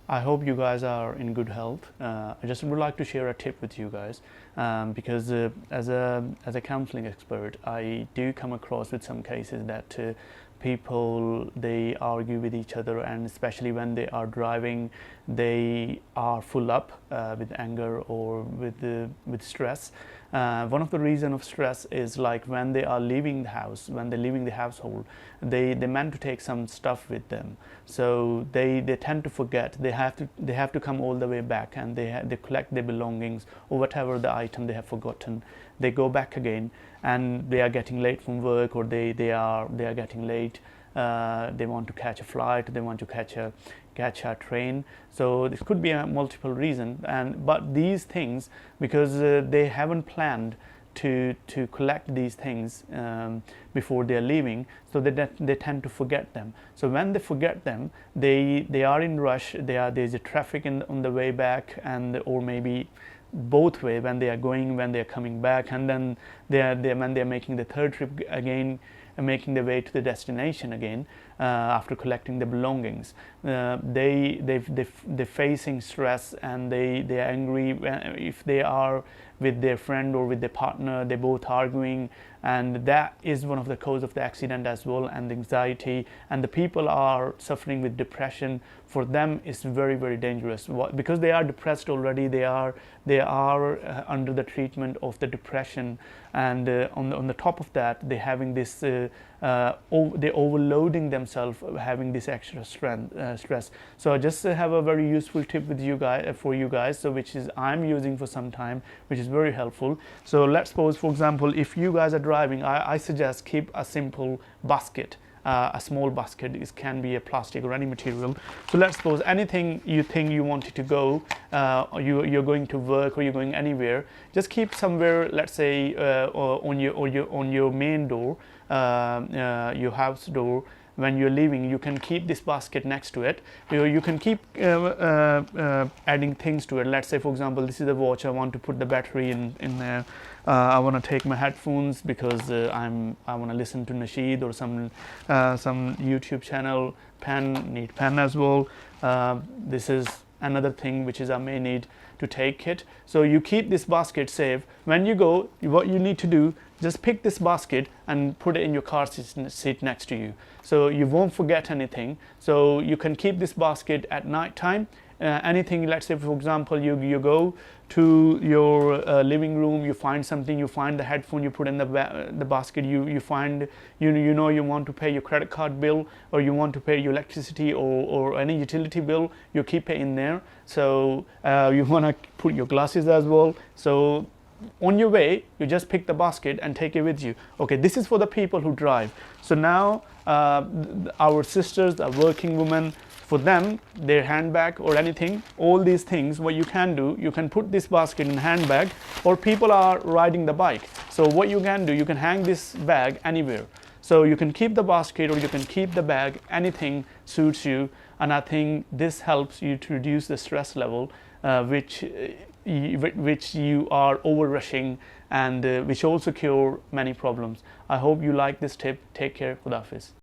I hope you guys are in good health. I just would like to share a tip with you guys because as a counseling expert, I do come across with some cases that people, they argue with each other, and especially when they are driving, they are full up with anger or with stress. One of the reason of stress is like when they are leaving the house, when they're leaving the household, they meant to take some stuff with them, so they tend to forget. They have to come all the way back, and they collect their belongings or whatever the item they have forgotten. They go back again, and they are getting late from work, or they are getting late. They want to catch a flight, they want to catch a train. So this could be a multiple reason, but these things, because they haven't planned to collect these things before they are leaving, so they tend to forget them. So when they forget them, they are in rush. There's a traffic on the way back, and or maybe both way, when they are going, when they are coming back, and then when they are making the third trip again, making their way to the destination again, after collecting the belongings. They're facing stress, and they're angry if they are with their friend or with their partner. They're both arguing, and that is one of the cause of the accident as well, and anxiety. And the people are suffering with depression. For them, it's very, very dangerous because they are depressed already. They are under the treatment of the depression, and on the top of that, they're having this they're overloading themselves, having this extra stress. So I just have a very useful tip with you guys, for you guys, so which is I'm using for some time, which is very helpful. So let's suppose, for example, if you guys are driving, I suggest keep a simple basket. A small basket. It can be a plastic or any material. So let's suppose anything you think you wanted to go, you're going to work or you're going anywhere, just keep somewhere, let's say on your main door, your house door. When you're leaving, you can keep this basket next to it. You can keep adding things to it. Let's say, for example, this is a watch. I want to put the battery in there. I want to take my headphones because I want to listen to nasheed or some YouTube channel. Need pen as well. This is another thing which is I may need to take it. So you keep this basket safe. When you go, what you need to do, just pick this basket and put it in your car seat next to you, so you won't forget anything. So you can keep this basket at night time. Anything, let's say, for example, you go to your living room, you find something, you find the headphone, you put in the basket. You find you want to pay your credit card bill, or you want to pay your electricity or any utility bill, you keep it in there. So you want to put your glasses as well. So on your way, you just pick the basket and take it with you. Okay, this is for the people who drive. So now our sisters, the working women, for them, their handbag or anything, all these things, what you can do, you can put this basket in handbag, or people are riding the bike. So what you can do, you can hang this bag anywhere. So you can keep the basket or you can keep the bag, anything suits you. And I think this helps you to reduce the stress level, which you are over rushing, and which also cure many problems. I hope you like this tip. Take care. Khuda Hafiz.